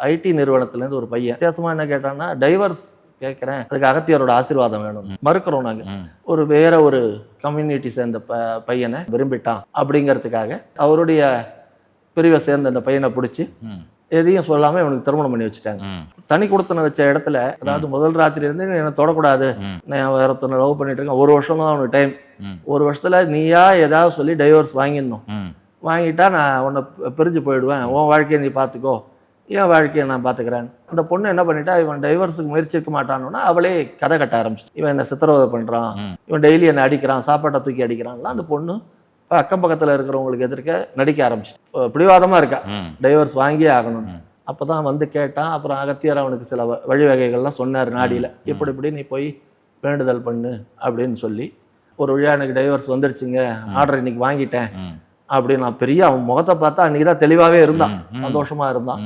ID நிறுவனத்துலேருந்து ஒரு பையன் வித்தியாசமாக என்ன கேட்டான்னா, டைவர்ஸ் கேட்குறேன், அதுக்கு அகத்தியரோட ஆசீர்வாதம் வேணும், மறுக்கிறோம் நாங்கள். வேற ஒரு கம்யூனிட்டி சேர்ந்த பையனை விரும்பிட்டான் அப்படிங்கிறதுக்காக அவருடைய பிரிவை சேர்ந்த அந்த பையனை பிடிச்சி எதையும் சொல்லாமல் இவனுக்கு திருமணம் பண்ணி வச்சுட்டாங்க. தனி கொடுத்தன வச்ச இடத்துல, அதாவது முதல் ராத்திரி இருந்து என்னை தொடக்கூடாது, நான் வேற ஒருத்தனை லவ் பண்ணிட்டு இருக்கேன், 1 வருஷம் தான் அவனுக்கு டைம், 1 வருஷத்துல நீயா ஏதாவது சொல்லி டைவர்ஸ் வாங்கிடணும், வாங்கிட்டா நான் உன்னை பிரிஞ்சு போயிடுவேன், உன் வாழ்க்கையை நீ பார்த்துக்கோ, என் வாழ்க்கையை நான் பார்த்துக்கிறேன். அந்த பொண்ணு என்ன பண்ணிட்டா, இவன் டைவர்ஸுக்கு முயற்சி இருக்க மாட்டான்னா அவளே கதை கட்ட ஆரம்பிச்சு, இவன் என்னை சித்திரவதை பண்ணுறான், இவன் டெய்லி என்னை அடிக்கிறான், சாப்பாட்டை தூக்கி அடிக்கிறான்லாம் அந்த பொண்ணு இப்போ அக்கம் பக்கத்தில் இருக்கிறவங்களுக்கு எதிர்க்க நடிக்க ஆரம்பிச்சு, பிடிவாதமாக இருக்கா டைவர்ஸ் வாங்கியே ஆகணும். அப்போ தான் வந்து கேட்டான். அப்புறம் அகத்தியர் அவனுக்கு சில வழிவகைகள்லாம் சொன்னார் நாடியில், இப்படி நீ போய் வேண்டுதல் பண்ணு அப்படின்னு சொல்லி, ஒரு வழியாக எனக்கு டைவர்ஸ் வந்துருச்சுங்க, ஆர்டர் இன்னைக்கு வாங்கிட்டேன் அப்படின்னு. நான் பெரிய அவன் முகத்தை பார்த்தா அன்றைக்கி தான் தெளிவாகவே இருந்தான், சந்தோஷமாக இருந்தான்.